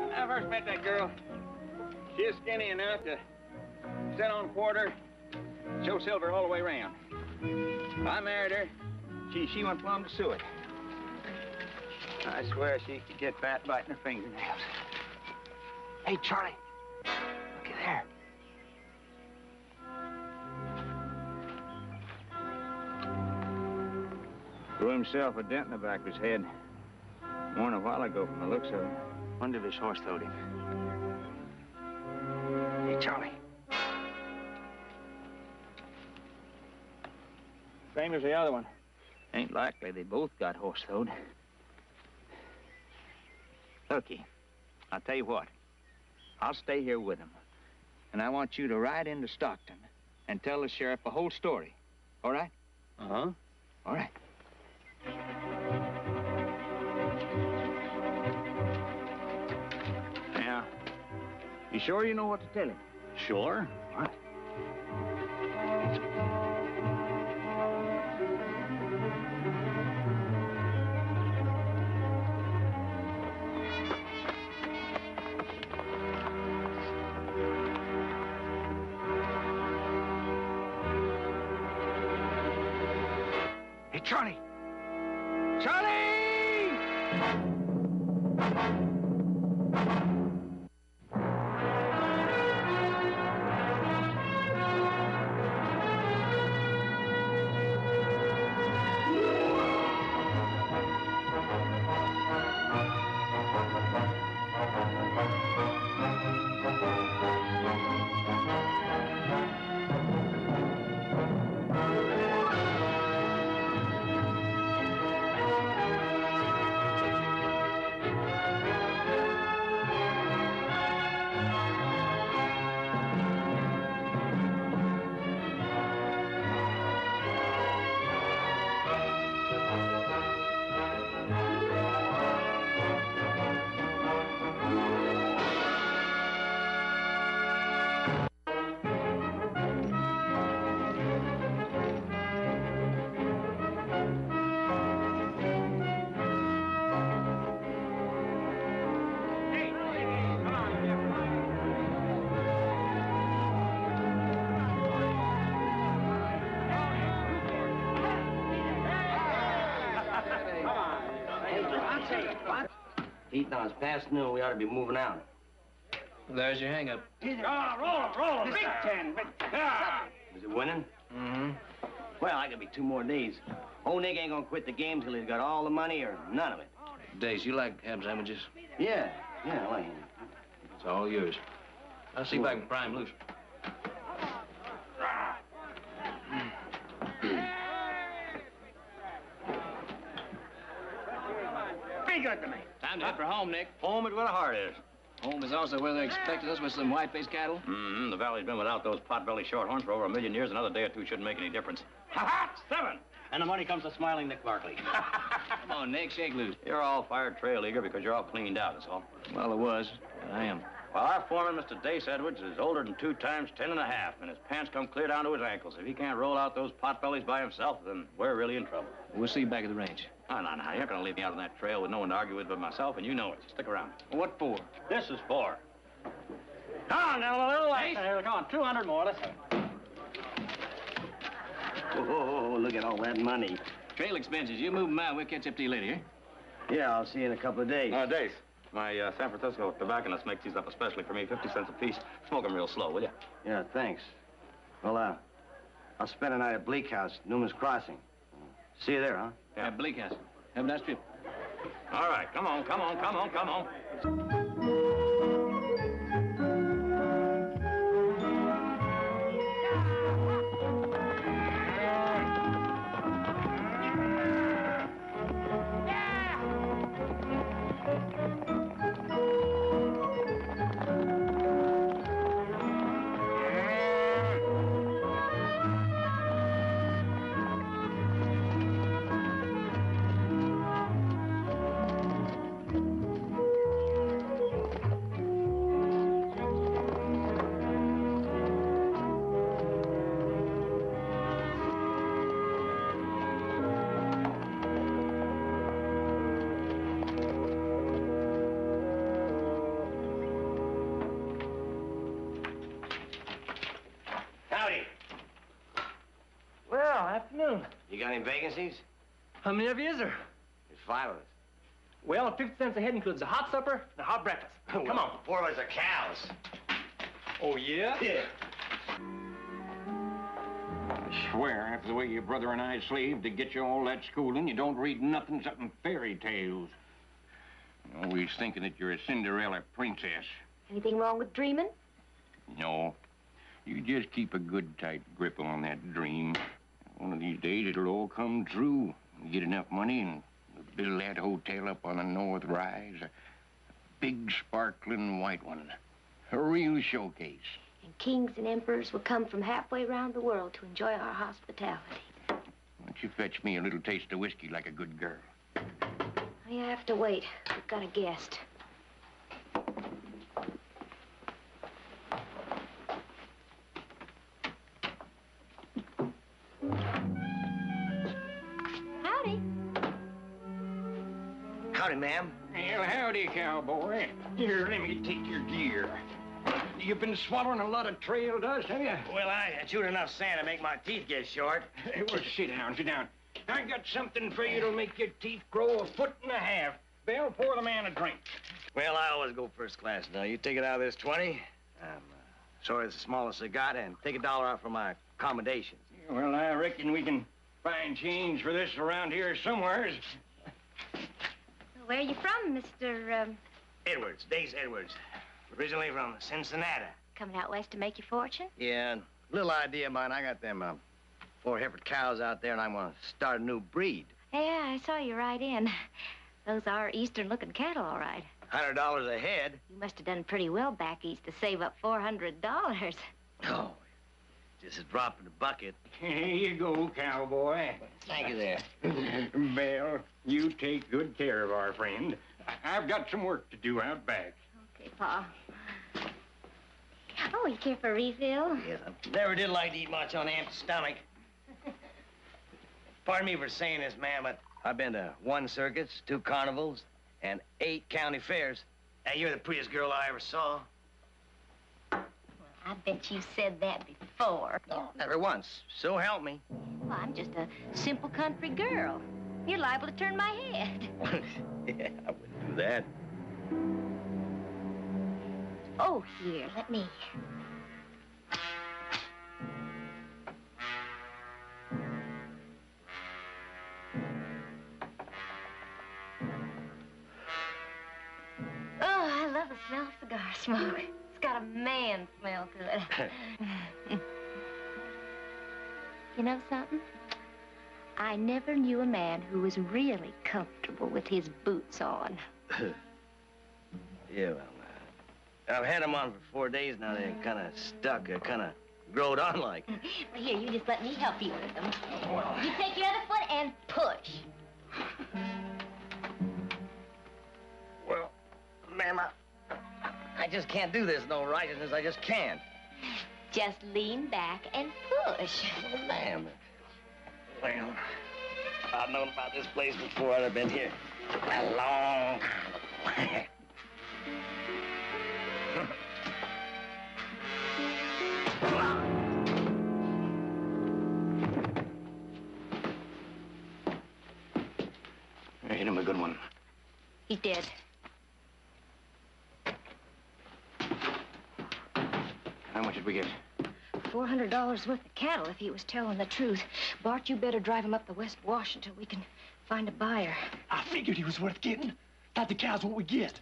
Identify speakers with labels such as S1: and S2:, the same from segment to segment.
S1: When I first met that girl, she was skinny enough to sit on quarter, show silver all the way around. I married her. She went plumb to suet. I swear she could get fat biting her fingernails. Hey, Charlie, looky there. Blew himself a dent in the back of his head. More than a while ago from the looks of him. Wonder if his horse throwed him. Hey, Charlie. Same as the other one. Ain't likely they both got horse throwed. Looky, I'll tell you what. I'll stay here with him. And I want you to ride into Stockton and tell the sheriff the whole story. All right?
S2: Uh-huh.
S1: All right. Now, you sure you know what to tell him?
S2: Sure.
S1: All right. Hey, Charlie! Charlie!
S3: Heat now, it's past noon. We ought to be moving out.
S2: There's your hang-up.
S1: Roll him. Big 10.
S3: Is it winning?
S2: Mm-hmm.
S3: Well, I could be 2 more days. Old Nick ain't gonna quit the game till he's got all the money or none of it.
S2: Days, you like ham sandwiches?
S3: Yeah, I like him.
S2: It's all yours. I'll see if I can pry him loose.
S1: Be good to me.
S2: Time to head for home, Nick.
S3: Home is where the heart is.
S2: Home is also where they're expecting us with some white-faced cattle.
S4: Mm-hmm. The valley's been without those pot-belly shorthorns for over 1 million years. Another day or two shouldn't make any difference. Ha-ha! 7!
S3: And the money comes to smiling Nick Barkley.
S2: Come on, Nick, shake loose.
S4: You're all fired trail eager because you're all cleaned out, that's all.
S2: Well, it was. I am.
S4: Well, our foreman, Mr. Dace Edwards, is older than 2 times 10 and a half, and his pants come clear down to his ankles. If he can't roll out those pot-bellies by himself, then we're really in trouble.
S2: We'll see you back at the range.
S4: No. You're not going to leave me out on that trail with no one to argue with but myself, and you know it. Stick around.
S2: What for?
S4: This is for.
S1: Come on, now, a little less. Come on, 200 more. Let's go.
S3: Oh, look at all that money.
S2: Trail expenses. You move them out. We'll catch up to you later, eh?
S3: Yeah, I'll see you in a couple of days.
S4: Dace, my San Francisco tobacconist makes these up especially for me, 50 cents a piece. Smoke them real slow, will you?
S3: Yeah, thanks. Well, I'll spend a night at Bleak House, Newman's Crossing. See you there, huh?
S2: Yeah, Bleak House. Have a nice trip.
S4: All right, come on.
S3: You got any vacancies?
S5: How many of you is there?
S3: There's 5 of us.
S5: Well, 50 cents a head includes a hot supper and a hot breakfast. Come on.
S3: 4 of us are cows.
S5: Oh, yeah?
S3: Yeah.
S1: I swear, after the way your brother and I slaved to get you all that schooling, you don't read nothing except fairy tales. You're always thinking that you're a Cinderella princess.
S6: Anything wrong with dreaming?
S1: No. You just keep a good, tight grip on that dream. One of these days, it'll all come true. You get enough money and build that hotel up on the North Rise. A big, sparkling white one. A real showcase.
S6: And kings and emperors will come from halfway around the world to enjoy our hospitality.
S1: Why don't you fetch me a little taste of whiskey like a good girl?
S6: You have to wait. We've got a guest. Howdy.
S3: Howdy, ma'am.
S1: Well, howdy, cowboy. Here, let me take your gear. You've been swallowing a lot of trail dust, have you?
S3: Well, I chewed enough sand to make my teeth get short.
S1: Well, sit down, sit down. I got something for you that'll make your teeth grow 1.5 feet. Belle, pour the man a drink.
S3: Well, I always go first class. Now, you take it out of this 20. I'm sorry it's the smallest I got, and take $1 out for my accommodations.
S1: Well, I reckon we can find change for this around here somewheres.
S6: Where are you from, Mr.
S3: Edwards, Dace Edwards. Originally from Cincinnati.
S6: Coming out west to make your fortune?
S3: Yeah, little idea of mine. I got them 4 heifer cows out there, and I'm gonna start a new breed.
S6: Yeah, I saw you right in. Those are eastern-looking cattle, all right.
S3: $100 a head.
S6: You must have done pretty well back east to save up $400.
S3: Oh, just a drop in the bucket.
S1: Here you go, cowboy.
S3: Thank you there.
S1: Belle, you take good care of our friend. I've got some work to do out back.
S6: Okay, Pa. Oh, you care for a refill?
S3: Yes, I never did like to eat much on an empty stomach. Pardon me for saying this, ma'am, but I've been to 1 circus, 2 carnivals, and 8 county fairs. And you're the prettiest girl I ever saw.
S6: Well, I bet you said that before.
S3: No, never once. So help me.
S6: Well, I'm just a simple country girl. You're liable to turn my head.
S3: Yeah, I wouldn't do that.
S6: Oh, here, let me. Oh, I love the smell of cigar smoke. It's got a man smell to it. You know something? I never knew a man who was really comfortable with his boots on.
S3: Yeah, well, I've had them on for 4 days now. They're kind of stuck. They're kind of growed on like.
S6: Well, here, you just let me help you with them. You take your other foot and push.
S3: Well, ma'am, I just can't do this. No righteousness. I just can't.
S6: Just lean back and push.
S3: Oh, ma'am. Well, if I'd known about this place before, I'd have been here a long time ago.
S1: Hit him a good one.
S6: He's dead.
S1: How much did we get?
S6: $400 worth of cattle if he was telling the truth. Bart, you better drive him up the West Wash until we can find a buyer.
S5: I figured he was worth getting. Thought the cows what we get.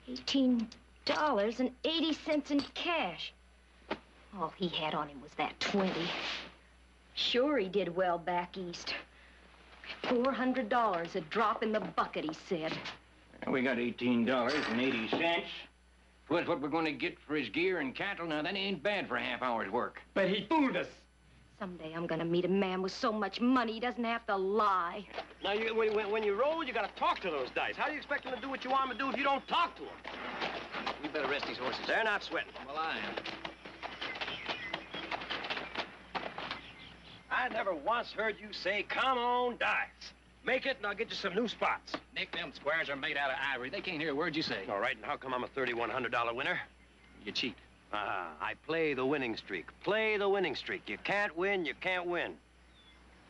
S6: $18.80 in cash. All he had on him was that 20. Sure he did well back east. $400, a drop in the bucket, he said.
S1: We got $18.80. Plus what we're going to get for his gear and cattle. Now, that ain't bad for a half hour's work.
S5: But he fooled us.
S6: Someday I'm gonna meet a man with so much money he doesn't have to lie.
S7: Now, when you roll, you gotta talk to those dice. How do you expect them to do what you want them to do if you don't talk to them?
S3: We better rest these horses.
S7: They're not sweating.
S3: Well, I am.
S7: I never once heard you say, come on, dice. Make it, and I'll get you some new spots.
S2: Nick, them squares are made out of ivory. They can't hear a word you say.
S7: All right, and how come I'm a $3,100 winner?
S2: You cheat.
S7: I play the winning streak. Play the winning streak. You can't win, you can't win.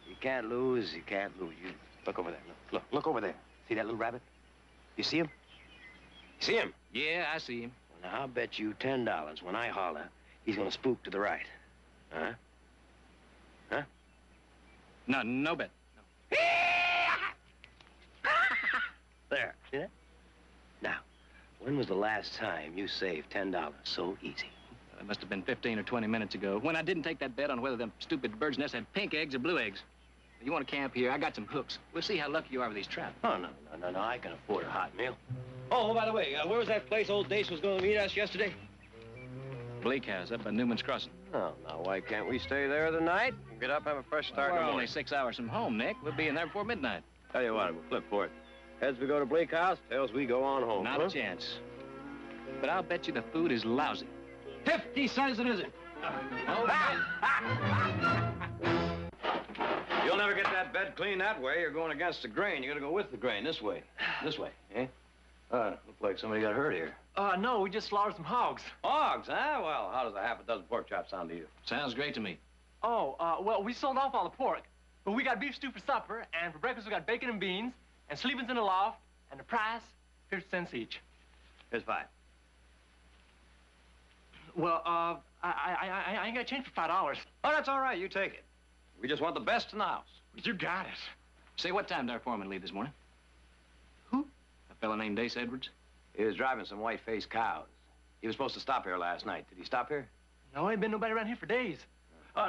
S7: You can't lose, you can't lose. You look over there. Look over there. See that little rabbit? You see him? You see him?
S2: Yeah, I see him.
S7: Well, now, I'll bet you $10 when I holler, he's gonna spook to the right. Huh? Huh?
S2: No, no bet. No.
S7: There, see that? Now, when was the last time you saved $10 so easy?
S2: It must have been 15 or 20 minutes ago when I didn't take that bet on whether them stupid birds' nests had pink eggs or blue eggs. You want to camp here? I got some hooks. We'll see how lucky you are with these traps.
S7: Oh, no. I can afford a hot meal. Oh, by the way, where was that place old Dace was going to meet us yesterday?
S2: Bleak House up by Newman's Crossing.
S7: Oh, now, why can't we stay there the night? Get up, have a fresh start in
S2: We're
S7: the
S2: only
S7: morning.
S2: 6 hours from home, Nick. We'll be in there before midnight.
S7: Tell you what, we'll flip for it. Heads we go to Bleak House, tails we go on home.
S2: Not a chance. But I'll bet you the food is lousy. 50 cents it isn't.
S4: You'll never get that bed clean that way. You're going against the grain. You gotta go with the grain. This way. This way, eh? Looks like somebody got hurt here.
S5: No, we just slaughtered some hogs.
S4: Hogs, huh? Well, how does a half a dozen pork chops sound to you?
S2: Sounds great to me.
S5: Oh, well, we sold off all the pork. But we got beef stew for supper, and for breakfast we got bacon and beans, and sleeping's in the loft, and the price, 50 cents each.
S4: Here's 5.
S5: Well, I ain't got change for $5.
S4: Oh, that's all right. You take it. We just want the best in the house.
S5: You got it.
S2: Say, what time did our foreman leave this morning?
S5: Who?
S2: A fella named Dace Edwards.
S4: He was driving some white-faced cows. He was supposed to stop here last night. Did he stop here?
S5: No, ain't been nobody around here for days.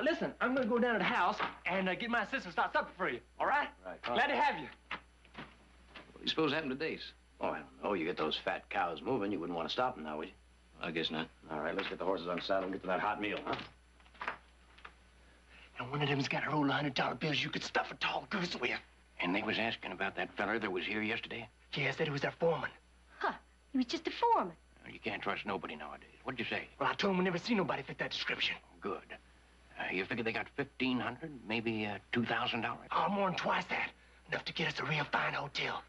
S5: Listen, I'm gonna go down to the house and get my assistant to start supper for you, all right?
S4: Right.
S5: Glad to have you.
S2: What do you suppose happened to Dace?
S4: Oh, I don't know. You get those fat cows moving, you wouldn't want to stop them now, would you?
S2: I guess not.
S4: All right, let's get the horses unsaddled and get to that hot meal, huh?
S5: And one of them's got a roll of $100 bills you could stuff a tall goose with.
S7: And they was asking about that feller that was here yesterday?
S5: Yeah, said he was their foreman.
S6: Huh. He was just a foreman.
S7: You can't trust nobody nowadays. What'd you say?
S5: Well, I told him we never seen nobody fit that description.
S7: Good. You figure they got $1,500, maybe $2,000?
S5: Oh, more than twice that. Enough to get us a real fine hotel.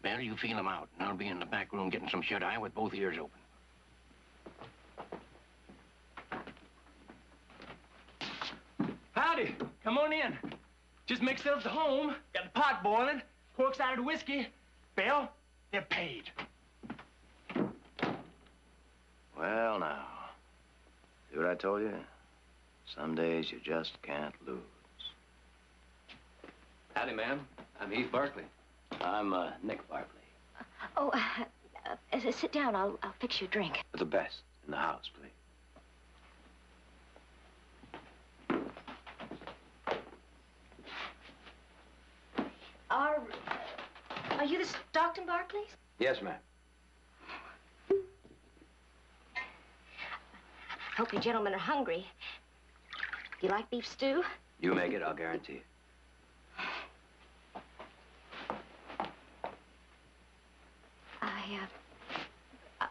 S7: Well, you feel them out, and I'll be in the back room getting some shut-eye with both ears open.
S5: Howdy. Come on in. Just make yourselves at home. Got the pot boiling. Corks out of the whiskey. Bill, they're paid.
S4: Well, now. See what I told you? Some days you just can't lose.
S2: Howdy, ma'am. I'm Heath Barkley.
S4: I'm, Nick Barkley.
S6: Sit down. I'll fix you a drink.
S4: The best in the house, please.
S6: Are you the Stockton Barclays?
S4: Yes, ma'am.
S6: Hope you gentlemen are hungry. Do you like beef stew?
S4: You make it, I'll guarantee it.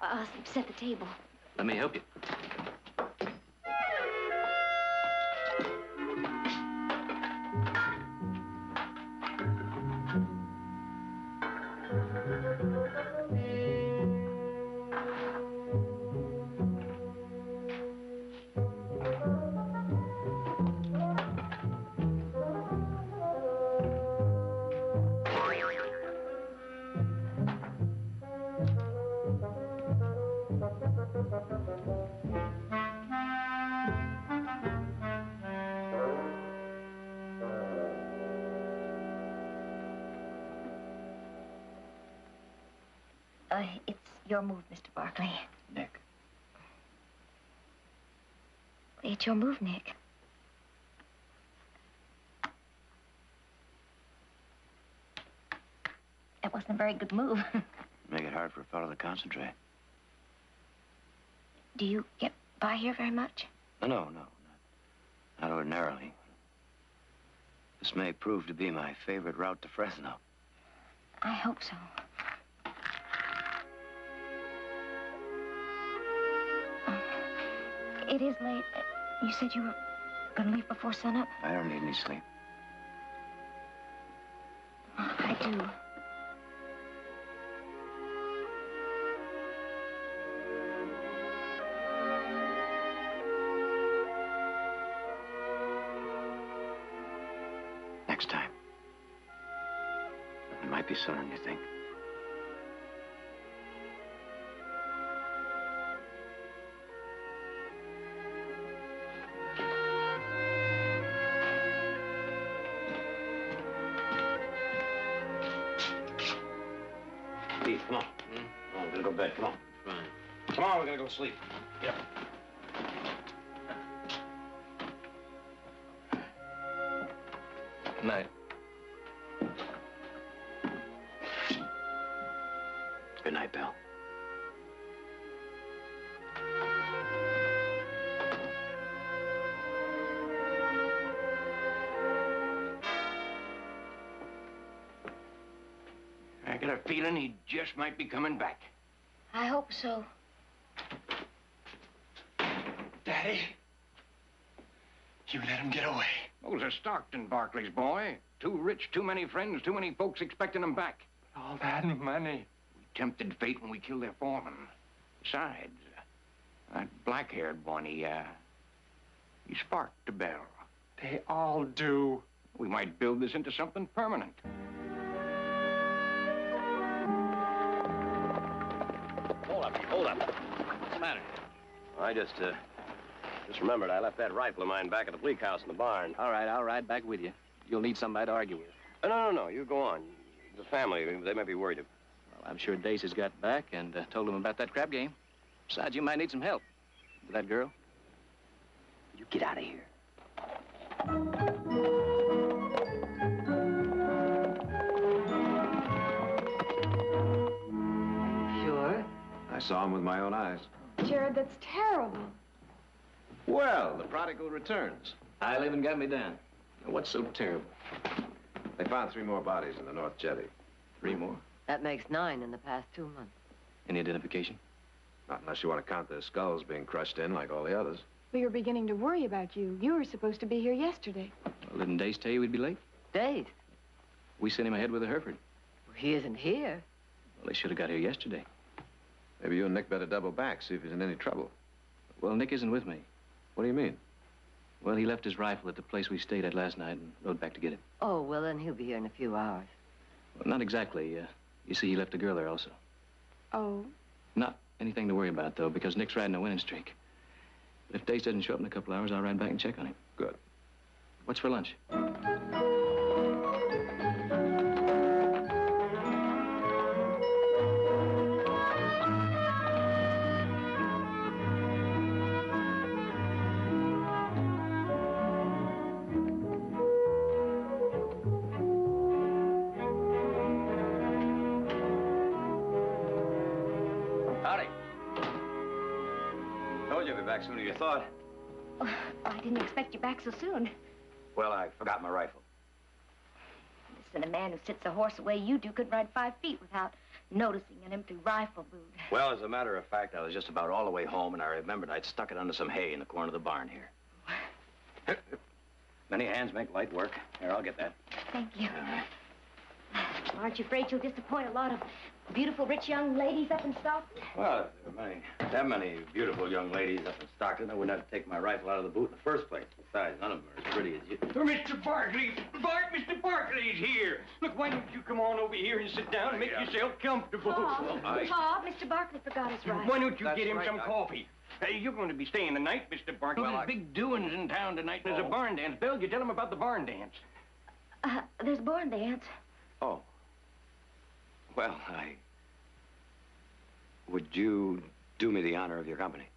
S6: I'll set the table.
S2: Let me help you.
S6: It's your move, Mr. Barkley.
S4: Nick.
S6: It's your move, Nick. That wasn't a very good move.
S4: Make it hard for a fellow to concentrate.
S6: Do you get by here very much?
S4: No, not ordinarily. This may prove to be my favorite route to Fresno.
S6: I hope so. It is late. You said you were going to leave before sunup?
S4: I don't need any sleep.
S6: I do.
S7: It might be sooner than you think.
S4: Steve, come on. Come on, we're gonna go to bed. Come on.
S7: Fine.
S4: Come on, we're gonna go sleep. Get up.
S2: Good night.
S7: Good night, Bill.
S3: I got a feeling he just might be coming back.
S6: I hope so.
S5: Daddy, you let him get away.
S3: Those are Stockton Barkley's, boy. Too rich, too many friends, too many folks expecting him back.
S5: All that money.
S3: We tempted fate when we killed their foreman. Besides, that black-haired one, he sparked the bell.
S5: They all do.
S3: We might build this into something permanent.
S4: Hold up. What's the matter?
S7: I just remembered I left that rifle of mine back at the Bleak house in the barn.
S2: All right, I'll ride back with you. You'll need somebody to argue with.
S7: No. You go on. The family, they might be worried.
S2: Well, I'm sure Dace has got back and told him about that crap game. Besides, you might need some help. With that girl.
S7: You get out of here.
S8: Sure?
S9: I saw him with my own eyes.
S10: Jared, that's terrible.
S9: Well, the prodigal returns.
S2: I live and got me down. What's so terrible?
S9: They found 3 more bodies in the North Jetty.
S2: 3 more?
S8: That makes 9 in the past 2 months.
S2: Any identification?
S9: Not unless you want to count their skulls being crushed in like all the others.
S10: We were beginning to worry about you. You were supposed to be here yesterday.
S2: Well, didn't Dace tell you we'd be late?
S8: Dace?
S2: We sent him ahead with a Hereford.
S8: Well, he isn't here.
S2: Well, they should have got here yesterday.
S9: Maybe you and Nick better double back, see if he's in any trouble.
S2: Well, Nick isn't with me.
S9: What do you mean?
S2: Well, he left his rifle at the place we stayed at last night and rode back to get it.
S8: Oh, well, then he'll be here in a few hours.
S2: Well, not exactly. You see, he left a girl there also.
S10: Oh?
S2: Not anything to worry about, though, because Nick's riding a winning streak. But if Dace doesn't show up in a couple hours, I'll ride back and check on him.
S9: Good.
S2: What's for lunch?
S4: Howdy. Told you I'd be back sooner than you thought.
S6: Oh, I didn't expect you back so soon.
S4: Well, I forgot my rifle.
S6: Listen, a man who sits a horse the way you do could ride 5 feet without noticing an empty rifle boot.
S4: Well, as a matter of fact, I was just about all the way home, and I remembered I'd stuck it under some hay in the corner of the barn here. Many hands make light work. Here, I'll get that.
S6: Thank you. Aren't you afraid you'll disappoint a lot of beautiful, rich young ladies up in Stockton?
S4: Well, if there were that many beautiful young ladies up in Stockton, I wouldn't have to take my rifle out of the boot in the first place. Besides, none of them are as pretty as you.
S3: Mr. Barkley! Mr. Barkley's here! Look, why don't you come on over here and sit down and make yourself comfortable?
S6: Bob, Mr. Barkley forgot his rifle.
S3: Why don't you get him some coffee? Hey, you're going to be staying the night, Mr. Barkley.
S4: Well,
S3: there's big doings in town tonight. There's a barn dance. Bill, you tell him about the barn dance.
S6: There's barn dance.
S4: Oh. Well, would you do me the honor of your company?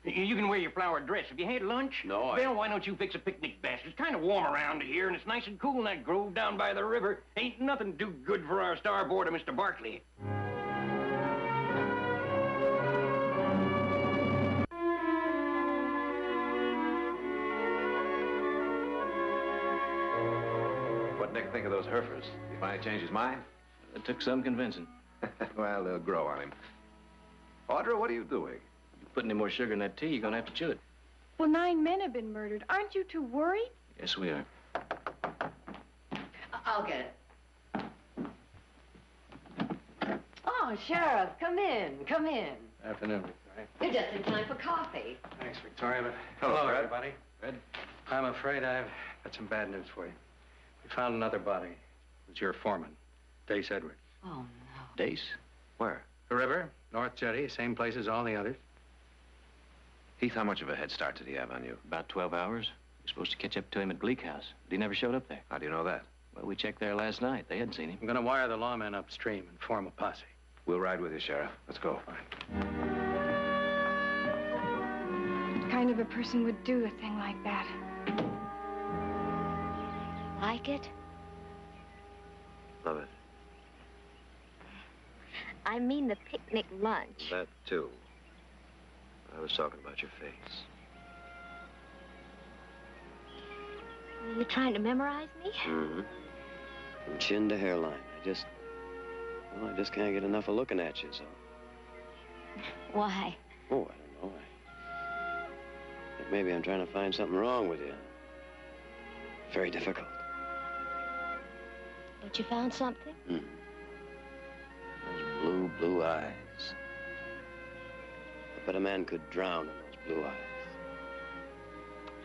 S3: You can wear your flowered dress. Have you had lunch?
S4: No,
S3: Bill, why don't you fix a picnic basket? It's kind of warm around here, and it's nice and cool in that grove down by the river. Ain't nothing too good for our starboard of Mr. Barkley.
S9: What'd Nick think of those Herefords? He finally changed his mind?
S2: It took some convincing.
S9: Well, they'll grow on him. Audra, what are you doing?
S2: You put any more sugar in that tea, you're going to have to chew it.
S10: Well, 9 men have been murdered. Aren't you too worried?
S2: Yes, we are.
S8: I'll get it. Oh, Sheriff, come in. Come in.
S5: Afternoon, Victoria.
S8: You're just in time for coffee.
S5: Thanks, Victoria, but...
S9: Hello, Fred.
S5: everybody.
S2: Fred?
S5: I'm afraid I've got some bad news for you. We found another body. It was your foreman.
S11: Dace Edwards.
S8: Oh, no.
S7: Dace? Where?
S11: The river, North Jetty, same place as all the others.
S7: Heath, how much of a head start did he have on you?
S2: About 12 hours. We're supposed to catch up to him at Bleak House, but he never showed up there.
S7: How do you know that?
S2: Well, we checked there last night. They hadn't seen him.
S11: I'm gonna wire the lawmen upstream and form a posse.
S7: We'll ride with you, Sheriff. Let's go.
S11: Fine.
S10: What kind of a person would do a thing like that?
S6: Like it?
S4: Love it.
S6: I mean the picnic lunch.
S4: That, too. I was talking about your face.
S6: Are you trying to memorize me?
S12: Mm-hmm. From chin to hairline. I just can't get enough of looking at you, so.
S6: Why?
S12: Oh, I don't know. I think maybe I'm trying to find something wrong with you. Very difficult.
S6: But you found something?
S12: Mm. Those blue eyes. I bet a man could drown in those blue eyes.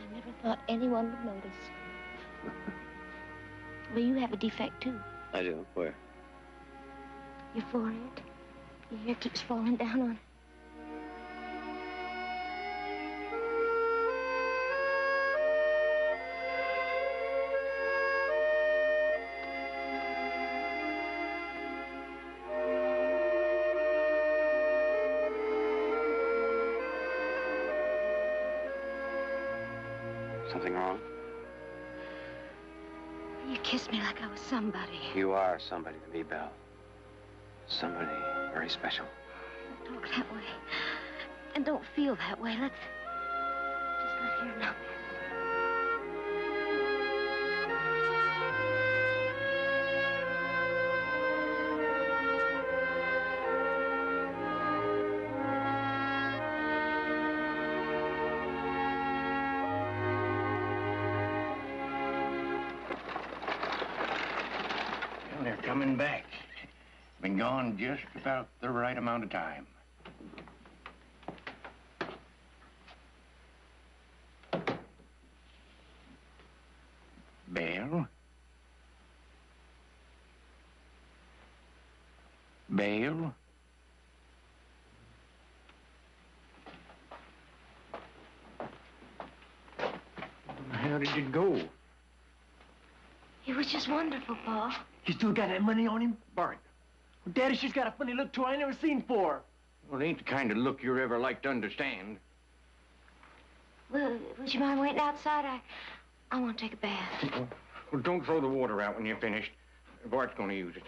S6: I never thought anyone would notice. Well, you have a defect, too.
S12: I do? Where?
S6: Your forehead. Your hair keeps falling down on it.
S12: Something wrong?
S6: You kissed me like I was somebody.
S12: You are somebody to me, Belle. Somebody very special.
S6: Don't talk that way. And don't feel that way. Let's just let here know.
S3: Well, they're coming back. Been gone just about the right amount of time. Belle? Belle? How did it go?
S6: It was just wonderful, Pa.
S5: You still got that money on him?
S3: Bart.
S5: Well, Daddy, she's got a funny look to her I ain't never seen before.
S3: Well, it ain't the kind of look you're ever like to understand.
S6: Well, would you mind waiting outside? I want to take a bath.
S3: Well, don't throw the water out when you're finished. Bart's gonna use it.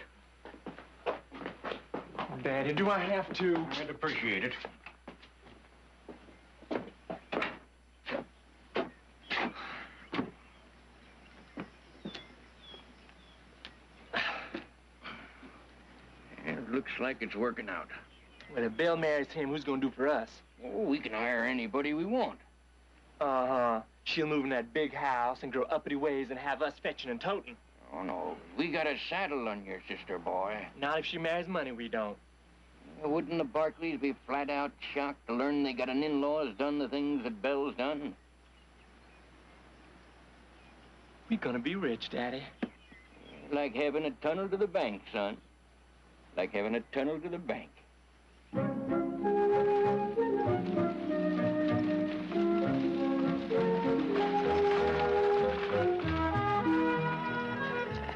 S5: Daddy, do I have to?
S3: I'd appreciate it. It looks like it's working out.
S5: Well, if Belle marries him, who's gonna do for us?
S3: Oh, we can hire anybody we want.
S5: Uh-huh. She'll move in that big house and grow uppity ways and have us fetching and toting.
S3: Oh, no. We got a saddle on your sister, boy.
S5: Not if she marries money, we don't.
S3: Wouldn't the Barkleys be flat out shocked to learn they got an in-law that's done the things that Belle's done?
S5: We're gonna be rich, Daddy.
S3: Like having a tunnel to the bank, son. Like having a tunnel to the bank.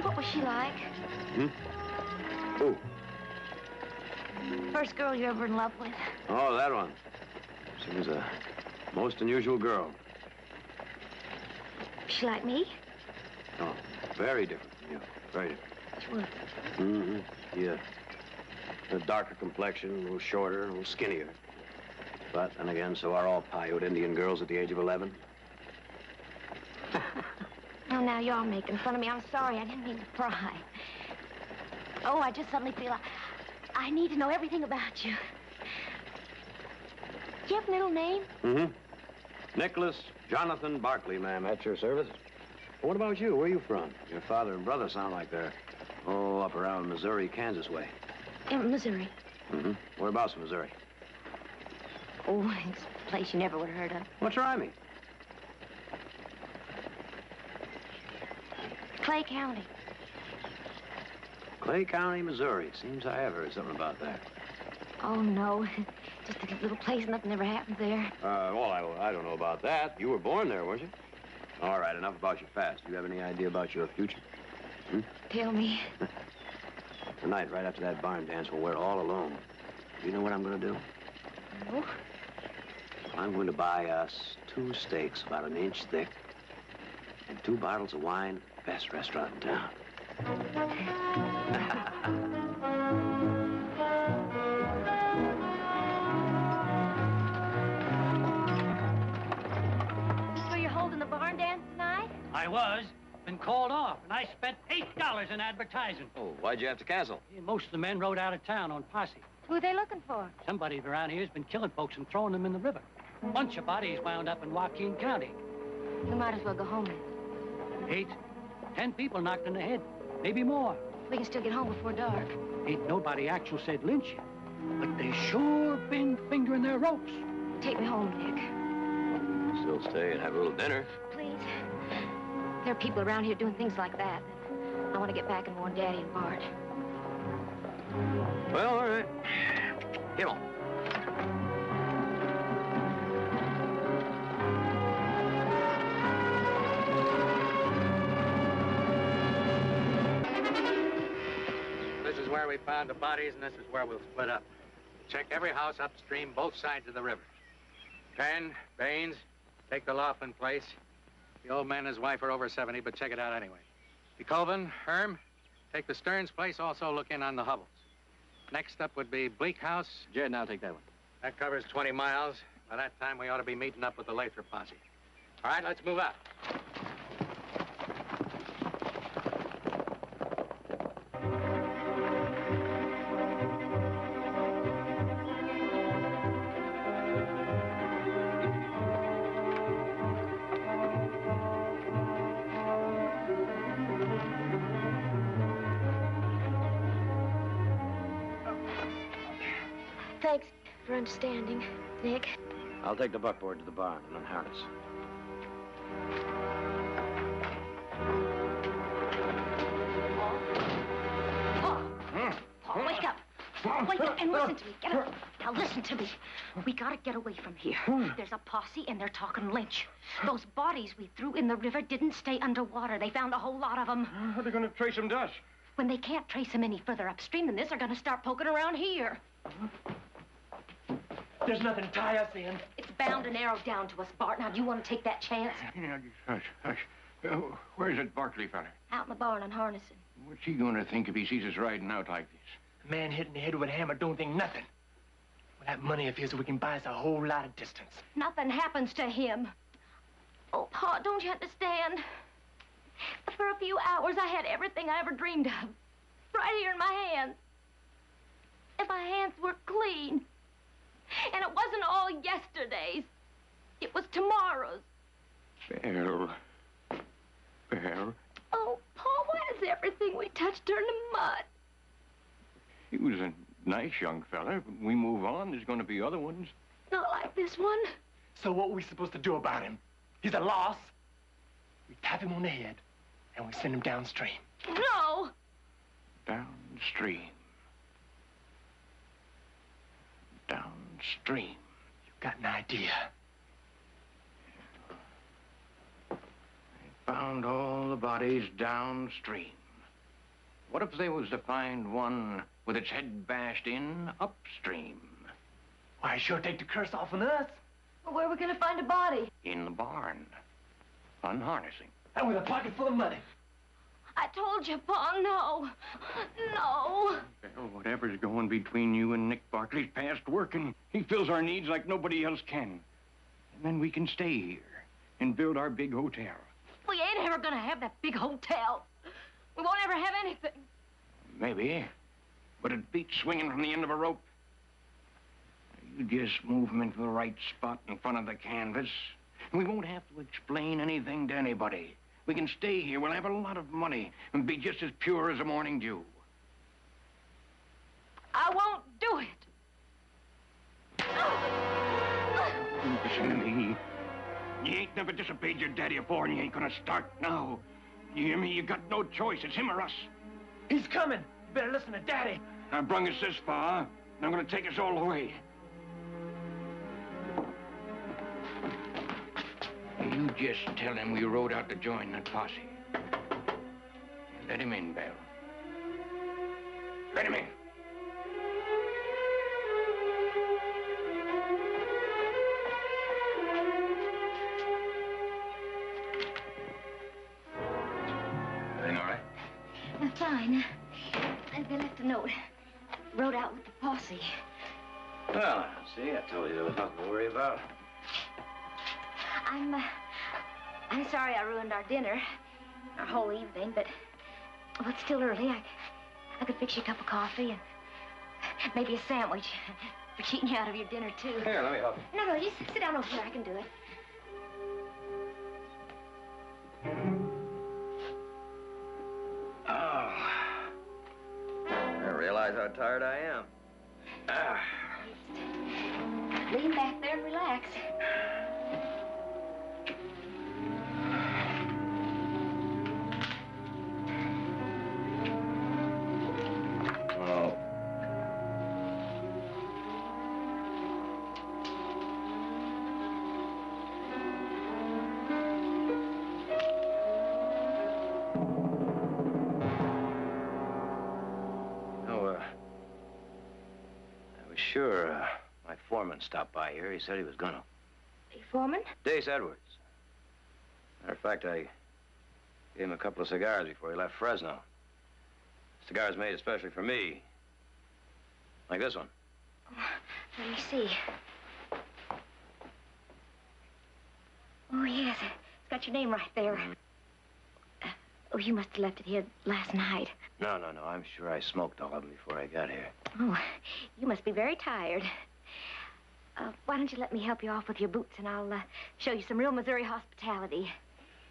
S6: What was she like?
S12: Who?
S6: First girl you ever in love with?
S12: Oh, that one. She was a most unusual girl.
S6: She like me?
S12: Oh, very different from you. Very different.
S6: Sure.
S12: Mm-hmm. Yeah. A darker complexion, a little shorter, a little skinnier. But then again, so are all Paiute Indian girls at the age of 11.
S6: Oh, now you're making fun of me. I'm sorry. I didn't mean to pry. Oh, I just suddenly feel I need to know everything about you. Do you have a middle name?
S12: Mm-hmm. Nicholas Jonathan Barkley, ma'am, at your service. What about you? Where are you from? Your father and brother sound like they're, up around Missouri, Kansas way.
S6: In Missouri.
S12: Mm-hmm. Whereabouts in Missouri?
S6: Oh, it's a place you never would have heard of.
S12: What's rhyming?
S6: Clay County.
S12: Clay County, Missouri. Seems I have heard something about that.
S6: Oh, no. Just a little place. Nothing ever happened there.
S12: Well, I don't know about that. You were born there, weren't you? All right, enough about your past. Do you have any idea about your future? Hmm?
S6: Tell me.
S12: Tonight, right after that barn dance, when we're all alone, do you know what I'm going to do?
S6: No.
S12: I'm going to buy us 2 steaks about an inch thick and 2 bottles of wine, best restaurant in town.
S6: So you're holding the barn dance tonight?
S13: I was. Been called off, and I spent $8 in advertising.
S12: Oh, why'd you have to cancel?
S13: Most of the men rode out of town on posse.
S6: Who are they looking for?
S13: Somebody around here's been killing folks and throwing them in the river. Bunch of bodies wound up in Joaquin County.
S6: You might as well go home then.
S13: 8, 10 people knocked in the head. Maybe more.
S6: We can still get home before dark.
S13: Ain't nobody actual said lynch you. But they sure been fingering their ropes.
S6: Take me home, Nick.
S12: Still stay and have a little dinner.
S6: Please. There are people around here doing things like that. I want to get back and warn Daddy and Bart.
S12: Well, all right. Get on.
S11: This is where we found the bodies, and this is where we'll split up. Check every house upstream, both sides of the river. Ken, Baines, take the Laughlin place. The old man and his wife are over 70, but check it out anyway. Colvin, Herm, take the Stearns place, also look in on the Hubbles. Next up would be Bleak House.
S2: Jed, and I'll take that one.
S11: That covers 20 miles. By that time, we ought to be meeting up with the Lathrop posse. All right, let's move out.
S6: Thanks for understanding, Nick.
S12: I'll take the buckboard to the barn and unharness.
S6: Paul, wake up. Wake up and listen to me. Get up. Now listen to me. We gotta get away from here. There's a posse and they're talking lynch. Those bodies we threw in the river didn't stay underwater. They found a whole lot of them.
S1: How are they going to trace them to us?
S6: When they can't trace them any further upstream than this, they're gonna start poking around here.
S5: There's nothing to tie us in.
S6: It's bound and arrowed down to us, Bart. Now, do you want to take that chance?
S14: Yeah, just hush. Where's that Barkley fella?
S6: Out in the barn unharnessing.
S14: What's he going to think if he sees us riding out like this?
S5: A man hit in the head with a hammer don't think nothing. With that money of his, we can buy us a whole lot of distance.
S6: Nothing happens to him. Oh, Pa, don't you understand? For a few hours, I had everything I ever dreamed of. Right here in my hands. And my hands were clean. And it wasn't all yesterday's. It was tomorrow's.
S14: Belle.
S6: Oh, Pa, why does everything we touch turn to mud?
S14: He was a nice young fella. When we move on, there's going to be other ones.
S6: Not like this one.
S5: So what are we supposed to do about him? He's a loss. We tap him on the head, and we send him downstream.
S6: No!
S14: Downstream. Downstream.
S5: You've got an idea.
S14: They found all the bodies downstream. What if they was to find one with its head bashed in upstream?
S5: Why, sure take the curse off on us.
S6: Well, where are we going to find a body?
S14: In the barn. Unharnessing.
S5: And with a pocket full of money.
S6: I told you, Pa, no. No.
S14: Well, whatever's going between you and Nick Barkley's past working. He fills our needs like nobody else can. And then we can stay here and build our big hotel.
S6: We ain't ever going to have that big hotel. We won't ever have anything.
S14: Maybe. But it beats swinging from the end of a rope. You just move him into the right spot in front of the canvas. And we won't have to explain anything to anybody. We can stay here. We'll have a lot of money and be just as pure as a morning dew.
S6: I won't do it.
S14: Listen to me. You ain't never disobeyed your daddy before, and you ain't gonna start now. You hear me? You got no choice. It's him or us.
S5: He's coming. better listen to Daddy.
S14: I brung us this far, and I'm gonna take us all the way. You just tell him we rode out to join that posse. Let him in, Belle. Let him in.
S4: Everything all right?
S6: Fine. They left a note. Rode out with the posse.
S4: Well, see, I told you there was nothing to worry about.
S6: I'm sorry I ruined our dinner, our whole evening, but well, it's still early. I could fix you a cup of coffee and maybe a sandwich for cheating you out of your dinner, too.
S4: Here, let me help you.
S6: No, just sit down over here. I can do it.
S4: Oh. I realize how tired I am.
S6: Lean back there and relax.
S4: Sure, my foreman stopped by here. He said he was gonna.
S6: Your foreman?
S4: Dace Edwards. Matter of fact, I gave him a couple of cigars before he left Fresno. Cigars made especially for me. Like this one.
S6: Let me see. Oh, yes. It's got your name right there. Oh, you must have left it here last night.
S4: No. I'm sure I smoked all of them before I got here.
S6: Oh, you must be very tired. Why don't you let me help you off with your boots, and I'll show you some real Missouri hospitality.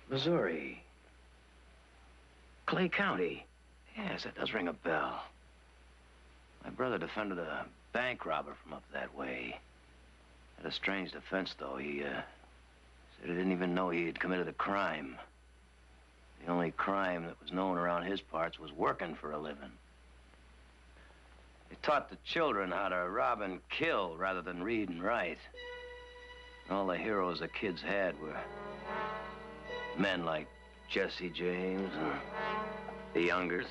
S4: Missouri. Clay County. Yes, that does ring a bell. My brother defended a bank robber from up that way. Had a strange defense, though. He said he didn't even know he had committed a crime. The only crime that was known around his parts was working for a living. They taught the children how to rob and kill rather than read and write. And all the heroes the kids had were men like Jesse James and the Youngers.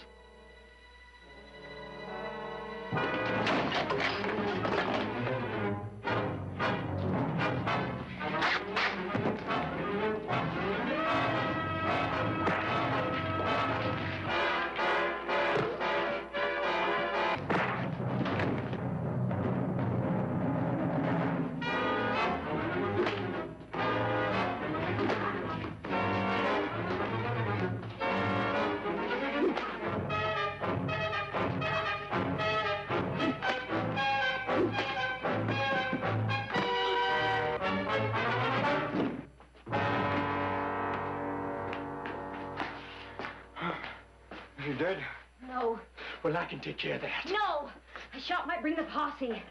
S5: You dead?
S6: No.
S5: Well, I can take care of that.
S6: No! A shot might bring the posse.
S5: And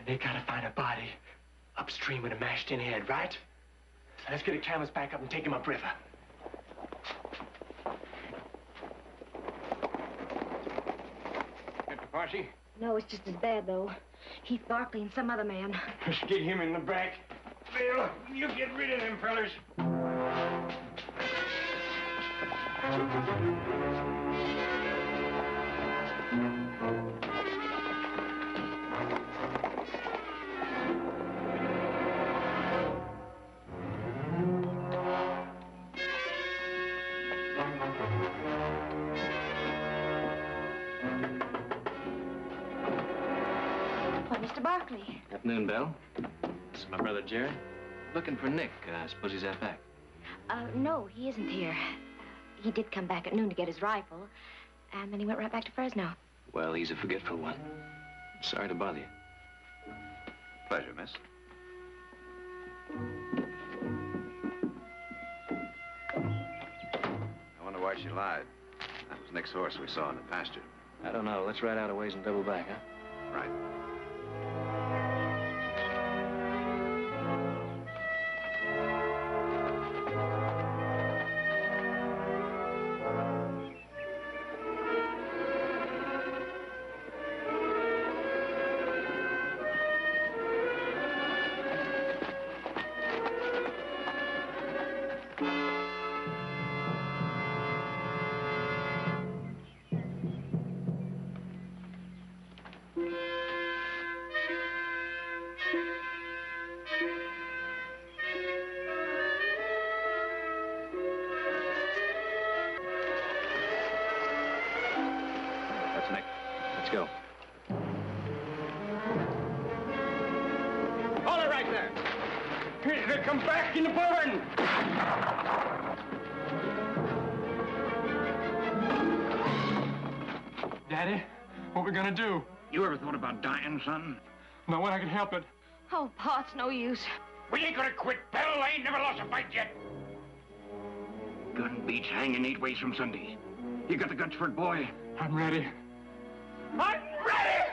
S5: they gotta find a body upstream with a mashed-in head, right? So let's get a canvas back up and take him upriver.
S14: Get the posse?
S6: No, it's just as bad, though. Heath Barkley and some other man.
S14: Let's get him in the back. Bill, you get rid of them fellas.
S6: What, Mr. Barkley?
S2: Afternoon, Belle. This is my brother, Jerry. Looking for Nick. I suppose he's out back.
S6: No, he isn't here. He did come back at noon to get his rifle, and then he went right back to Fresno.
S2: Well, he's a forgetful one. Sorry to bother you.
S9: Pleasure, miss. I wonder why she lied. That was Nick's horse we saw in the pasture.
S2: I don't know. Let's ride out a ways and double back, huh?
S9: Right.
S2: Nick. Let's go.
S1: Hold it right there. Here, come back in the barn.
S5: Daddy, what we gonna do?
S14: You ever thought about dying, son?
S5: Not when I can help it.
S6: Oh, Pa, it's no use.
S14: We ain't gonna quit, Bill. I ain't never lost a fight yet. Gun beats hanging 8 ways from Sunday. You got the guts for it, boy?
S5: I'm ready.
S14: I'm ready!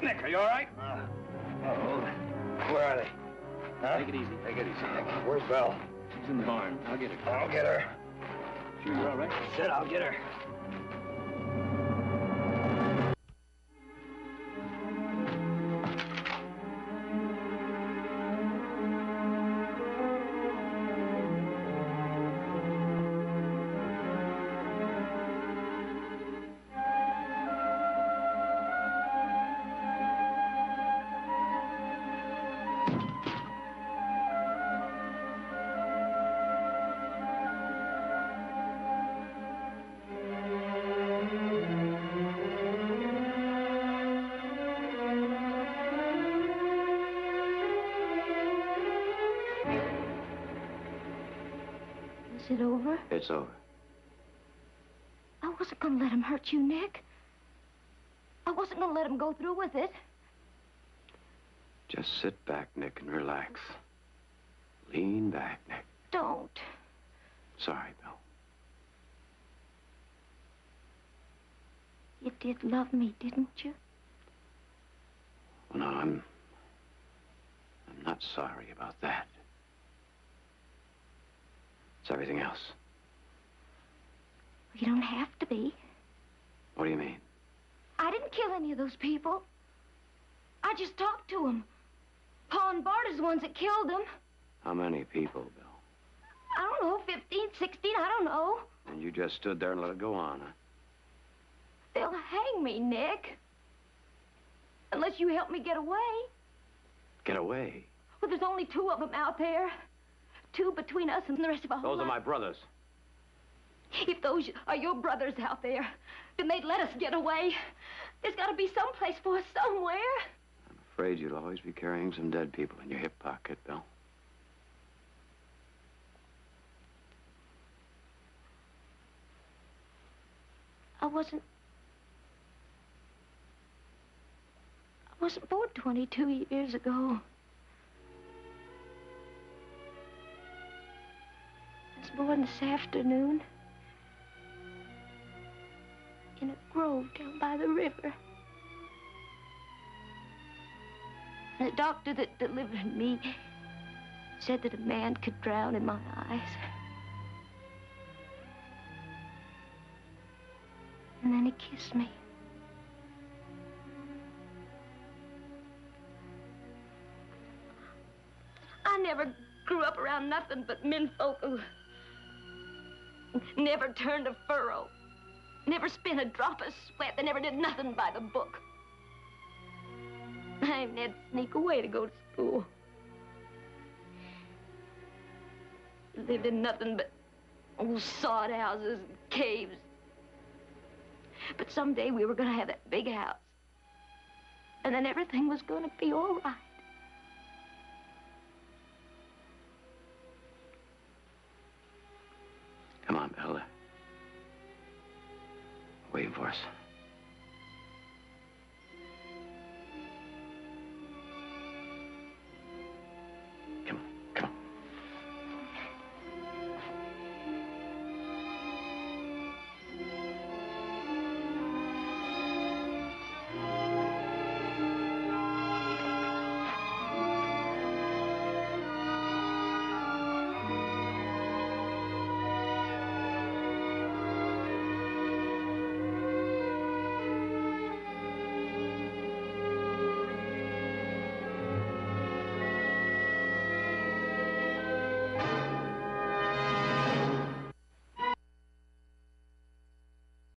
S1: Nick, are you all right? Where are they? Huh?
S2: Take it easy.
S1: Take it easy, Nick. Where's Belle?
S2: She's in the barn. I'll get her.
S1: I'll get her.
S2: Sure you're all right?
S1: Said I'll get her.
S6: Is it over?
S4: It's over.
S6: I wasn't going to let him hurt you, Nick. I wasn't going to let him go through with it.
S4: Just sit back, Nick, and relax. Lean back, Nick.
S6: Don't.
S4: Sorry, Bill.
S6: You did love me, didn't you?
S4: Well, no, I'm not sorry about that. It's everything else.
S6: You don't have to be.
S4: What do you mean?
S6: I didn't kill any of those people. I just talked to them. Pa and Bart is the ones that killed them.
S4: How many people, Bill?
S6: I don't know, 15, 16, I don't know.
S4: And you just stood there and let it go on, huh?
S6: They'll hang me, Nick. Unless you help me get away.
S4: Get away?
S6: Well, there's only 2 of them out there. 2 between us and the rest of our whole
S4: Those are my brothers.
S6: If those are your brothers out there, then they'd let us get away. There's got to be some place for us somewhere.
S4: I'm afraid you'll always be carrying some dead people in your hip pocket, Bill.
S6: I wasn't born 22 years ago. I was born this afternoon in a grove down by the river. The doctor that delivered me said that a man could drown in my eyes. And then he kissed me. I never grew up around nothing but menfolk who never turned a furrow, never spent a drop of sweat. They never did nothing by the book. I even had to sneak away to go to school. Lived in nothing but old sod houses and caves. But someday we were going to have that big house. And then everything was going to be all right.
S4: Come on, Bill. Waiting for us.